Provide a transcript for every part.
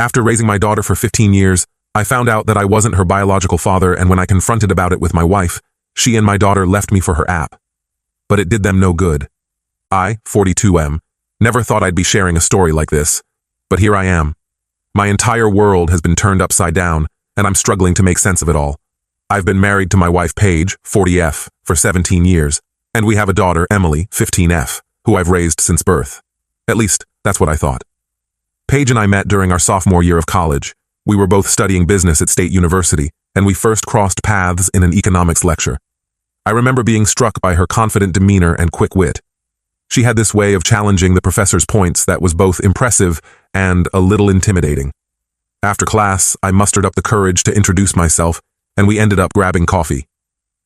After raising my daughter for 15 years, I found out that I wasn't her biological father, and when I confronted about it with my wife, she and my daughter left me for her app. But it did them no good. I, 42M, never thought I'd be sharing a story like this, but here I am. My entire world has been turned upside down, and I'm struggling to make sense of it all. I've been married to my wife Paige, 40F, for 17 years, and we have a daughter, Emily, 15F, who I've raised since birth. At least, that's what I thought. Paige and I met during our sophomore year of college. We were both studying business at State University, and we first crossed paths in an economics lecture. I remember being struck by her confident demeanor and quick wit. She had this way of challenging the professor's points that was both impressive and a little intimidating. After class, I mustered up the courage to introduce myself, and we ended up grabbing coffee.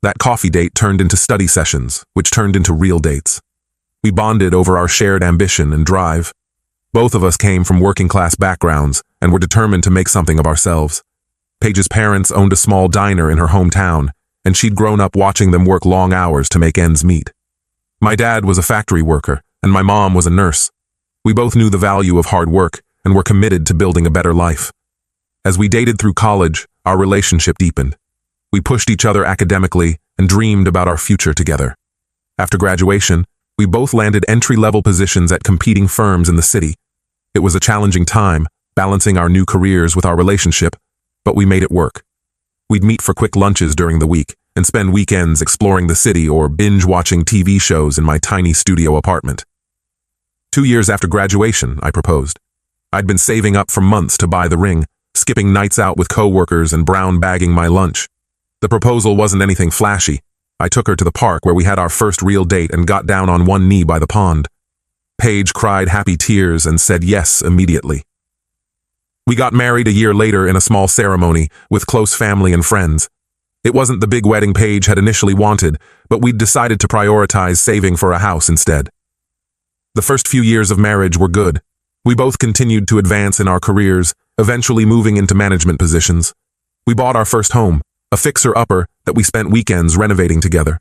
That coffee date turned into study sessions, which turned into real dates. We bonded over our shared ambition and drive. Both of us came from working-class backgrounds and were determined to make something of ourselves. Paige's parents owned a small diner in her hometown, and she'd grown up watching them work long hours to make ends meet. My dad was a factory worker, and my mom was a nurse. We both knew the value of hard work and were committed to building a better life. As we dated through college, our relationship deepened. We pushed each other academically and dreamed about our future together. After graduation, we both landed entry-level positions at competing firms in the city. It was a challenging time, balancing our new careers with our relationship, but we made it work. We'd meet for quick lunches during the week and spend weekends exploring the city or binge-watching TV shows in my tiny studio apartment. 2 years after graduation, I proposed. I'd been saving up for months to buy the ring, skipping nights out with coworkers and brown-bagging my lunch. The proposal wasn't anything flashy. I took her to the park where we had our first real date and got down on one knee by the pond. Paige cried happy tears and said yes immediately. We got married a year later in a small ceremony with close family and friends. It wasn't the big wedding Paige had initially wanted, but we'd decided to prioritize saving for a house instead. The first few years of marriage were good. We both continued to advance in our careers, eventually moving into management positions. We bought our first home, a fixer-upper that we spent weekends renovating together.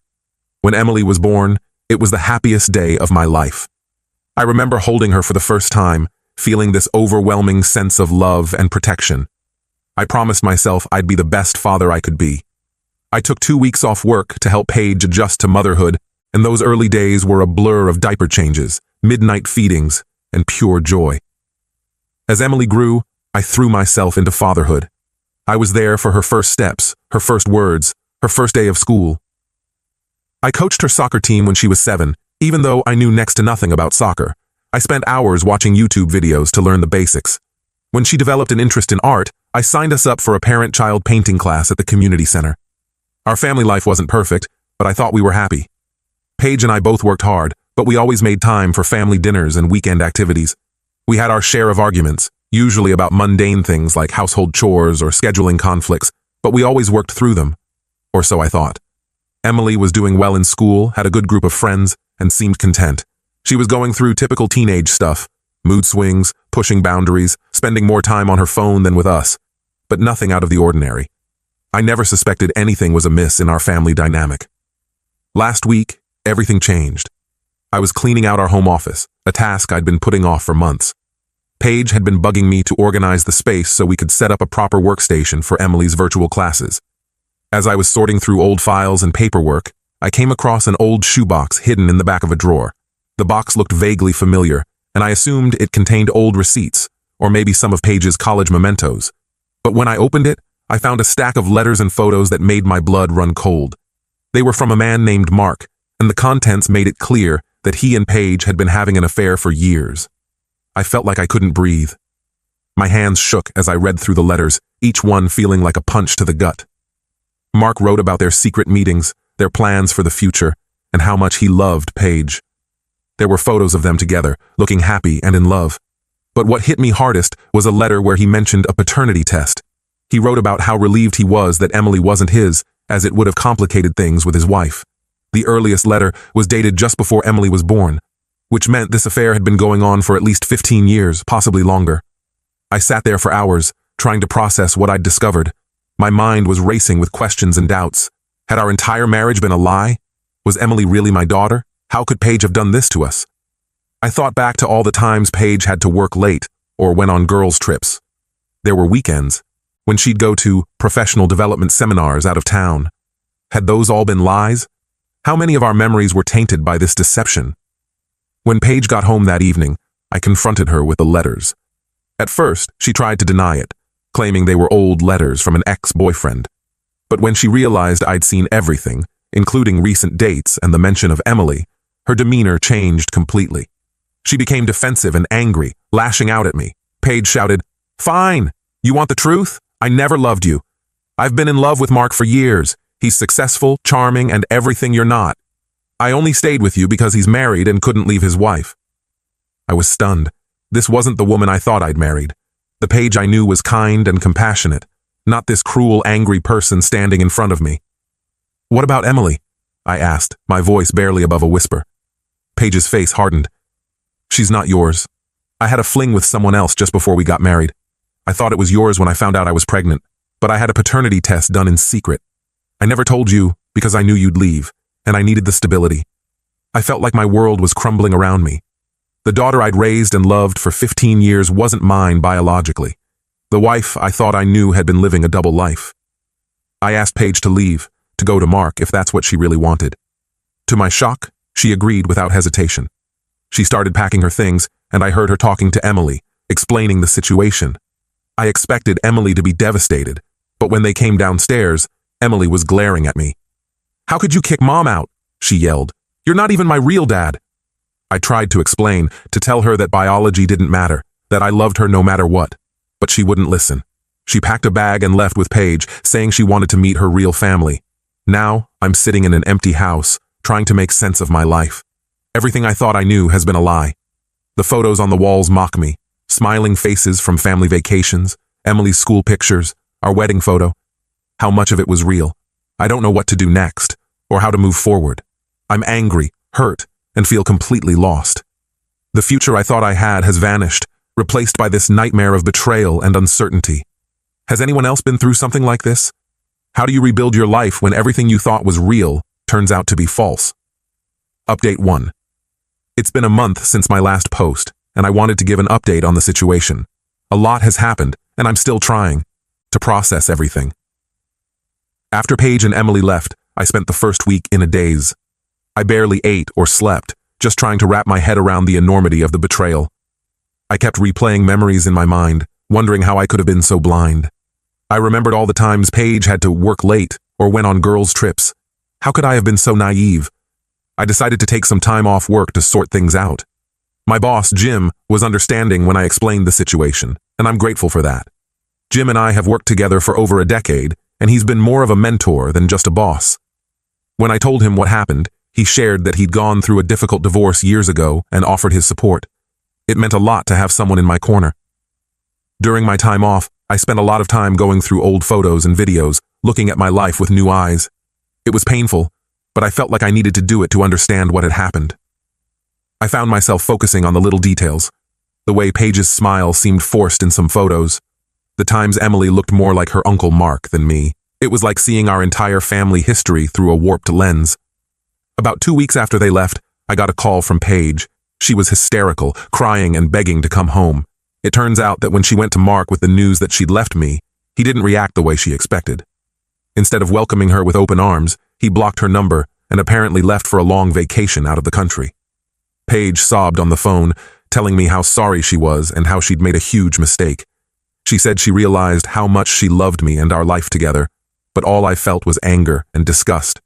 When Emily was born, it was the happiest day of my life. I remember holding her for the first time, feeling this overwhelming sense of love and protection. I promised myself I'd be the best father I could be. I took 2 weeks off work to help Paige adjust to motherhood, and those early days were a blur of diaper changes, midnight feedings, and pure joy. As Emily grew, I threw myself into fatherhood. I was there for her first steps, her first words, her first day of school. I coached her soccer team when she was 7, even though I knew next to nothing about soccer. I spent hours watching YouTube videos to learn the basics. When she developed an interest in art, I signed us up for a parent-child painting class at the community center. Our family life wasn't perfect, but I thought we were happy. Paige and I both worked hard, but we always made time for family dinners and weekend activities. We had our share of arguments, usually about mundane things like household chores or scheduling conflicts, but we always worked through them. Or so I thought. Emily was doing well in school, had a good group of friends, and seemed content. She was going through typical teenage stuff, mood swings, pushing boundaries, spending more time on her phone than with us, but nothing out of the ordinary. I never suspected anything was amiss in our family dynamic. Last week, everything changed. I was cleaning out our home office, a task I'd been putting off for months. Paige had been bugging me to organize the space so we could set up a proper workstation for Emily's virtual classes. As I was sorting through old files and paperwork, I came across an old shoebox hidden in the back of a drawer. The box looked vaguely familiar, and I assumed it contained old receipts, or maybe some of Paige's college mementos. But when I opened it, I found a stack of letters and photos that made my blood run cold. They were from a man named Mark, and the contents made it clear that he and Paige had been having an affair for years. I felt like I couldn't breathe. My hands shook as I read through the letters, each one feeling like a punch to the gut. Mark wrote about their secret meetings, their plans for the future, and how much he loved Paige. There were photos of them together, looking happy and in love. But what hit me hardest was a letter where he mentioned a paternity test. He wrote about how relieved he was that Emily wasn't his, as it would have complicated things with his wife. The earliest letter was dated just before Emily was born, which meant this affair had been going on for at least 15 years, possibly longer. I sat there for hours, trying to process what I'd discovered. My mind was racing with questions and doubts. Had our entire marriage been a lie? Was Emily really my daughter? How could Paige have done this to us? I thought back to all the times Paige had to work late or went on girls' trips. There were weekends when she'd go to professional development seminars out of town. Had those all been lies? How many of our memories were tainted by this deception? When Paige got home that evening, I confronted her with the letters. At first, she tried to deny it, claiming they were old letters from an ex-boyfriend. But when she realized I'd seen everything, including recent dates and the mention of Emily, her demeanor changed completely. She became defensive and angry, lashing out at me. Paige shouted, "Fine! You want the truth? I never loved you. I've been in love with Mark for years. He's successful, charming, and everything you're not. I only stayed with you because he's married and couldn't leave his wife." I was stunned. This wasn't the woman I thought I'd married. The Paige I knew was kind and compassionate, not this cruel, angry person standing in front of me. "What about Emily?" I asked, my voice barely above a whisper. Paige's face hardened. "She's not yours. I had a fling with someone else just before we got married. I thought it was yours when I found out I was pregnant, but I had a paternity test done in secret. I never told you because I knew you'd leave, and I needed the stability. I felt like my world was crumbling around me. The daughter I'd raised and loved for 15 years wasn't mine biologically. The wife I thought I knew had been living a double life. I asked Paige to leave, to go to Mark if that's what she really wanted. To my shock, she agreed without hesitation. She started packing her things, and I heard her talking to Emily, explaining the situation. I expected Emily to be devastated, but when they came downstairs, Emily was glaring at me. "How could you kick Mom out?" she yelled. "You're not even my real dad." I tried to explain, to tell her that biology didn't matter, that I loved her no matter what, but she wouldn't listen. She packed a bag and left with Paige, saying she wanted to meet her real family. Now, I'm sitting in an empty house, trying to make sense of my life. Everything I thought I knew has been a lie. The photos on the walls mock me. Smiling faces from family vacations, Emily's school pictures, our wedding photo. How much of it was real? I don't know what to do next, or how to move forward. I'm angry, hurt, and feel completely lost. The future I thought I had has vanished, replaced by this nightmare of betrayal and uncertainty. Has anyone else been through something like this? How do you rebuild your life when everything you thought was real turns out to be false? Update 1. It's been a month since my last post, and I wanted to give an update on the situation. A lot has happened, and I'm still trying to process everything. After Paige and Emily left, I spent the first week in a daze. I barely ate or slept, just trying to wrap my head around the enormity of the betrayal. I kept replaying memories in my mind, wondering how I could have been so blind. I remembered all the times Paige had to work late or went on girls' trips. How could I have been so naive? I decided to take some time off work to sort things out. My boss, Jim, was understanding when I explained the situation, and I'm grateful for that. Jim and I have worked together for over a decade, and he's been more of a mentor than just a boss. When I told him what happened, he shared that he'd gone through a difficult divorce years ago and offered his support. It meant a lot to have someone in my corner. During my time off, I spent a lot of time going through old photos and videos, looking at my life with new eyes. It was painful, but I felt like I needed to do it to understand what had happened. I found myself focusing on the little details. The way Paige's smile seemed forced in some photos. The times Emily looked more like her Uncle Mark than me. It was like seeing our entire family history through a warped lens. About 2 weeks after they left, I got a call from Paige. She was hysterical, crying and begging to come home. It turns out that when she went to Mark with the news that she'd left me, he didn't react the way she expected. Instead of welcoming her with open arms, he blocked her number and apparently left for a long vacation out of the country. Paige sobbed on the phone, telling me how sorry she was and how she'd made a huge mistake. She said she realized how much she loved me and our life together, but all I felt was anger and disgust.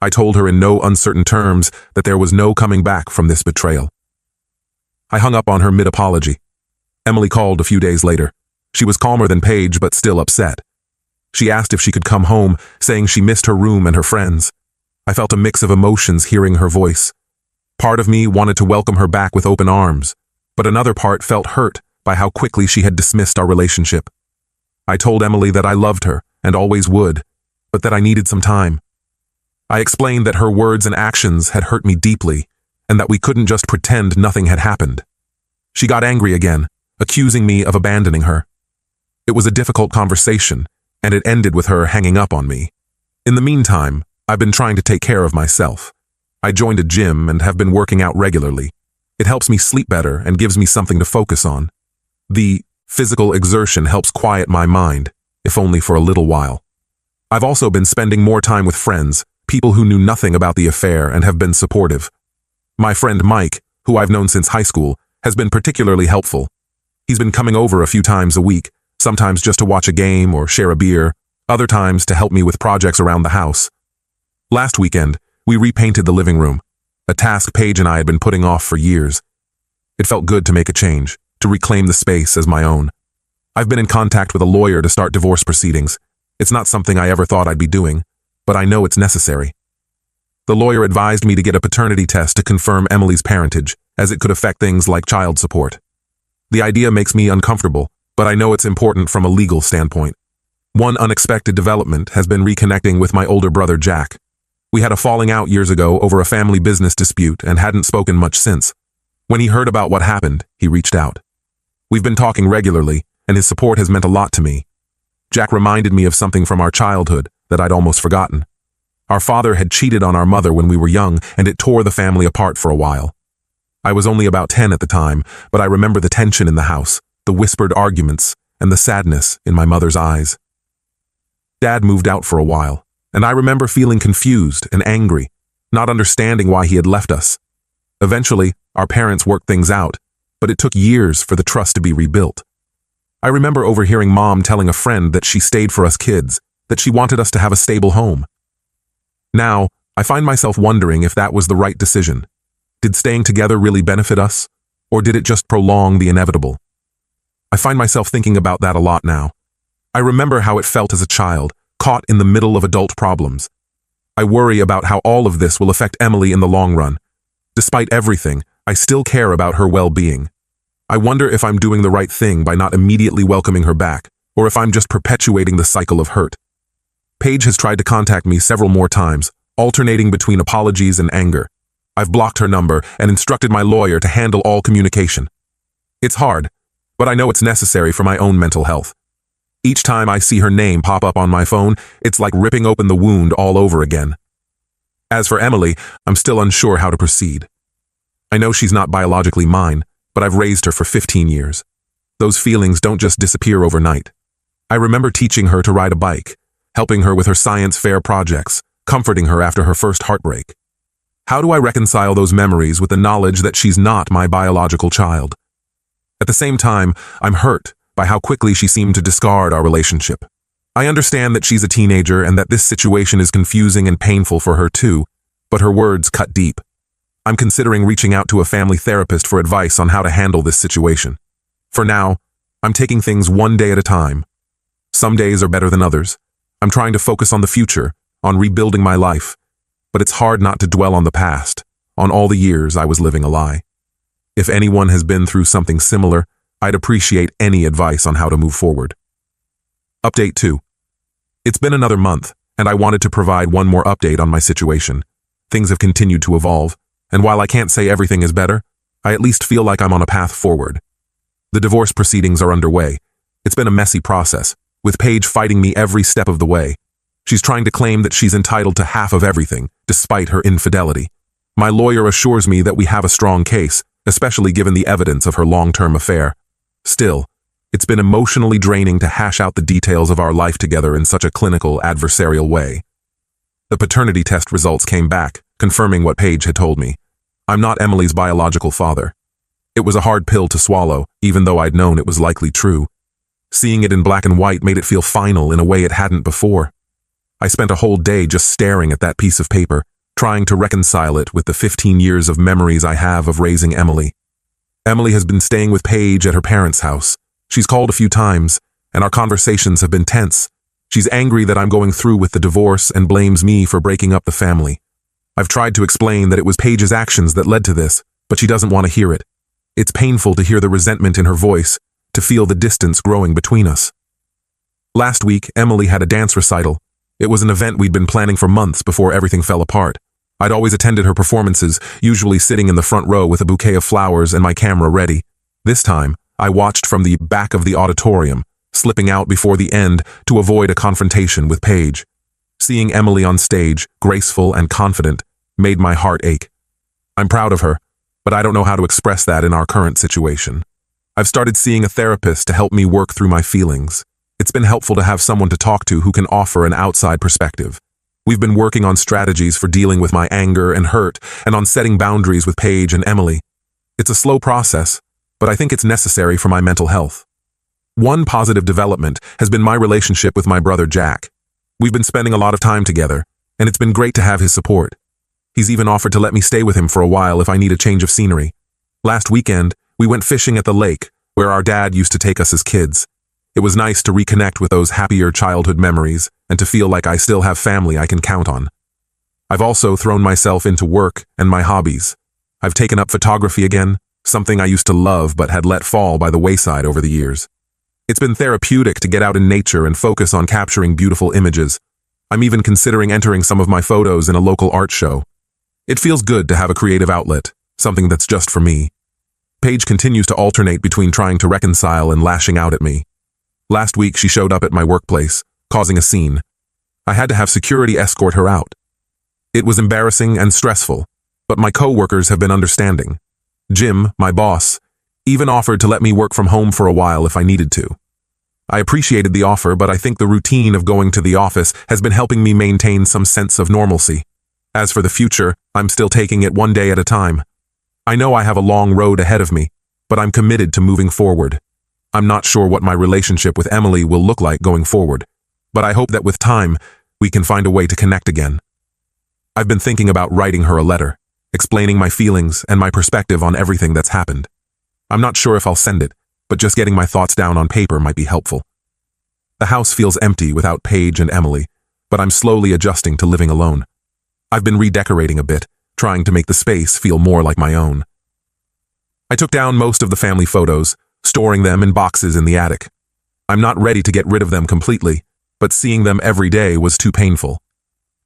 I told her in no uncertain terms that there was no coming back from this betrayal. I hung up on her mid-apology. Emily called a few days later. She was calmer than Paige, but still upset. She asked if she could come home, saying she missed her room and her friends. I felt a mix of emotions hearing her voice. Part of me wanted to welcome her back with open arms, but another part felt hurt by how quickly she had dismissed our relationship. I told Emily that I loved her and always would, but that I needed some time. I explained that her words and actions had hurt me deeply, and that we couldn't just pretend nothing had happened. She got angry again, accusing me of abandoning her. It was a difficult conversation, and it ended with her hanging up on me. In the meantime, I've been trying to take care of myself. I joined a gym and have been working out regularly. It helps me sleep better and gives me something to focus on. The Physical exertion helps quiet my mind, if only for a little while. I've also been spending more time with friends, people who knew nothing about the affair and have been supportive. My friend Mike, who I've known since high school, has been particularly helpful. He's been coming over a few times a week, sometimes just to watch a game or share a beer, other times to help me with projects around the house. Last weekend, we repainted the living room, a task Paige and I had been putting off for years. It felt good to make a change, to reclaim the space as my own. I've been in contact with a lawyer to start divorce proceedings. It's not something I ever thought I'd be doing, but I know it's necessary. The lawyer advised me to get a paternity test to confirm Emily's parentage, as it could affect things like child support. The idea makes me uncomfortable, but I know it's important from a legal standpoint. One unexpected development has been reconnecting with my older brother Jack. We had a falling out years ago over a family business dispute and hadn't spoken much since. When he heard about what happened, he reached out. We've been talking regularly, and his support has meant a lot to me. Jack reminded me of something from our childhood that I'd almost forgotten. Our father had cheated on our mother when we were young, and it tore the family apart for a while. I was only about 10 at the time, but I remember the tension in the house, the whispered arguments, and the sadness in my mother's eyes. Dad moved out for a while, and I remember feeling confused and angry, not understanding why he had left us. Eventually, our parents worked things out, but it took years for the trust to be rebuilt. I remember overhearing Mom telling a friend that she stayed for us kids, that she wanted us to have a stable home. Now, I find myself wondering if that was the right decision. Did staying together really benefit us, or did it just prolong the inevitable? I find myself thinking about that a lot now. I remember how it felt as a child, caught in the middle of adult problems. I worry about how all of this will affect Emily in the long run. Despite everything, I still care about her well-being. I wonder if I'm doing the right thing by not immediately welcoming her back, or if I'm just perpetuating the cycle of hurt. Paige has tried to contact me several more times, alternating between apologies and anger. I've blocked her number and instructed my lawyer to handle all communication. It's hard, but I know it's necessary for my own mental health. Each time I see her name pop up on my phone, it's like ripping open the wound all over again. As for Emily, I'm still unsure how to proceed. I know she's not biologically mine, but I've raised her for 15 years. Those feelings don't just disappear overnight. I remember teaching her to ride a bike, helping her with her science fair projects, comforting her after her first heartbreak. How do I reconcile those memories with the knowledge that she's not my biological child? At the same time, I'm hurt by how quickly she seemed to discard our relationship. I understand that she's a teenager and that this situation is confusing and painful for her too, but her words cut deep. I'm considering reaching out to a family therapist for advice on how to handle this situation. For now, I'm taking things one day at a time. Some days are better than others. I'm trying to focus on the future, on rebuilding my life, but it's hard not to dwell on the past, on all the years I was living a lie. If anyone has been through something similar, I'd appreciate any advice on how to move forward. Update 2. It's been another month, and I wanted to provide one more update on my situation. Things have continued to evolve, and while I can't say everything is better, I at least feel like I'm on a path forward. The divorce proceedings are underway. It's been a messy process, with Paige fighting me every step of the way. She's trying to claim that she's entitled to half of everything, despite her infidelity. My lawyer assures me that we have a strong case, especially given the evidence of her long-term affair. Still, it's been emotionally draining to hash out the details of our life together in such a clinical, adversarial way. The paternity test results came back, confirming what Paige had told me. I'm not Emily's biological father. It was a hard pill to swallow, even though I'd known it was likely true. Seeing it in black and white made it feel final in a way it hadn't before. I spent a whole day just staring at that piece of paper, trying to reconcile it with the 15 years of memories I have of raising Emily. Emily has been staying with Paige at her parents' house. She's called a few times, and our conversations have been tense. She's angry that I'm going through with the divorce and blames me for breaking up the family. I've tried to explain that it was Paige's actions that led to this, but she doesn't want to hear it. It's painful to hear the resentment in her voice, to feel the distance growing between us. Last week, Emily had a dance recital. It was an event we'd been planning for months before everything fell apart. I'd always attended her performances, usually sitting in the front row with a bouquet of flowers and my camera ready. This time, I watched from the back of the auditorium, slipping out before the end to avoid a confrontation with Paige. Seeing Emily on stage, graceful and confident, made my heart ache. I'm proud of her, but I don't know how to express that in our current situation. I've started seeing a therapist to help me work through my feelings. It's been helpful to have someone to talk to who can offer an outside perspective. We've been working on strategies for dealing with my anger and hurt and on setting boundaries with Paige and Emily. It's a slow process, but I think it's necessary for my mental health. One positive development has been my relationship with my brother Jack. We've been spending a lot of time together, and it's been great to have his support. He's even offered to let me stay with him for a while if I need a change of scenery. Last weekend, we went fishing at the lake, where our dad used to take us as kids. It was nice to reconnect with those happier childhood memories and to feel like I still have family I can count on. I've also thrown myself into work and my hobbies. I've taken up photography again, something I used to love but had let fall by the wayside over the years. It's been therapeutic to get out in nature and focus on capturing beautiful images. I'm even considering entering some of my photos in a local art show. It feels good to have a creative outlet, something that's just for me. Paige continues to alternate between trying to reconcile and lashing out at me. Last week she showed up at my workplace, causing a scene. I had to have security escort her out. It was embarrassing and stressful, but my co-workers have been understanding. Jim, my boss, even offered to let me work from home for a while if I needed to. I appreciated the offer, but I think the routine of going to the office has been helping me maintain some sense of normalcy. As for the future, I'm still taking it one day at a time. I know I have a long road ahead of me, but I'm committed to moving forward. I'm not sure what my relationship with Emily will look like going forward, but I hope that with time, we can find a way to connect again. I've been thinking about writing her a letter, explaining my feelings and my perspective on everything that's happened. I'm not sure if I'll send it, but just getting my thoughts down on paper might be helpful. The house feels empty without Paige and Emily, but I'm slowly adjusting to living alone. I've been redecorating a bit, trying to make the space feel more like my own. I took down most of the family photos, storing them in boxes in the attic. I'm not ready to get rid of them completely, but seeing them every day was too painful.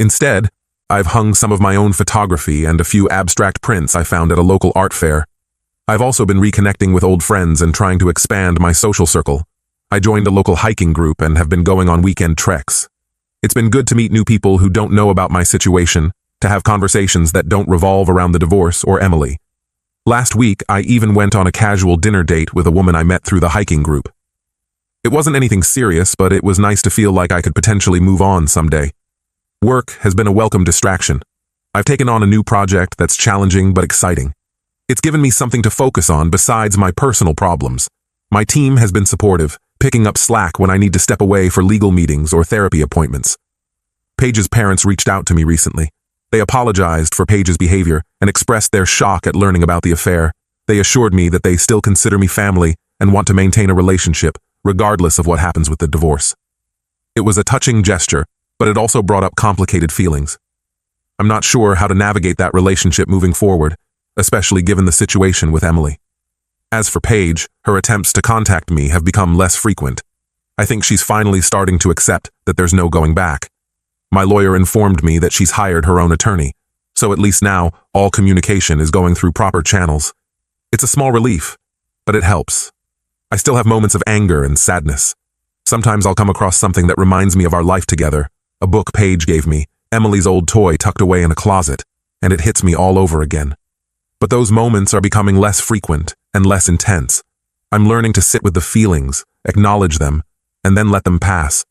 Instead, I've hung some of my own photography and a few abstract prints I found at a local art fair. I've also been reconnecting with old friends and trying to expand my social circle. I joined a local hiking group and have been going on weekend treks. It's been good to meet new people who don't know about my situation, to have conversations that don't revolve around the divorce or Emily. Last week, I even went on a casual dinner date with a woman I met through the hiking group. It wasn't anything serious, but it was nice to feel like I could potentially move on someday. Work has been a welcome distraction. I've taken on a new project that's challenging but exciting. It's given me something to focus on besides my personal problems. My team has been supportive, picking up slack when I need to step away for legal meetings or therapy appointments. Paige's parents reached out to me recently. They apologized for Paige's behavior and expressed their shock at learning about the affair. They assured me that they still consider me family and want to maintain a relationship, regardless of what happens with the divorce. It was a touching gesture, but it also brought up complicated feelings. I'm not sure how to navigate that relationship moving forward, especially given the situation with Emily. As for Paige, her attempts to contact me have become less frequent. I think she's finally starting to accept that there's no going back. My lawyer informed me that she's hired her own attorney, so at least now all communication is going through proper channels. It's a small relief, but it helps. I still have moments of anger and sadness. Sometimes I'll come across something that reminds me of our life together, a book Paige gave me, Emily's old toy tucked away in a closet, and it hits me all over again. But those moments are becoming less frequent and less intense. I'm learning to sit with the feelings, acknowledge them, and then let them pass.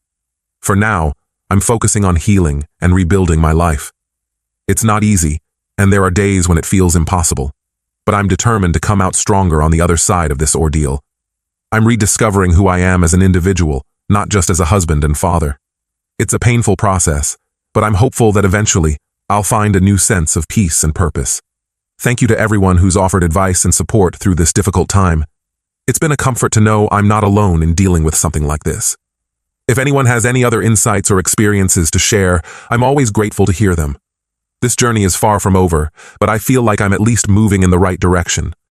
For now, I'm focusing on healing and rebuilding my life. It's not easy, and there are days when it feels impossible. But I'm determined to come out stronger on the other side of this ordeal. I'm rediscovering who I am as an individual, not just as a husband and father. It's a painful process, but I'm hopeful that eventually I'll find a new sense of peace and purpose. Thank you to everyone who's offered advice and support through this difficult time. It's been a comfort to know I'm not alone in dealing with something like this. If anyone has any other insights or experiences to share, I'm always grateful to hear them. This journey is far from over, but I feel like I'm at least moving in the right direction.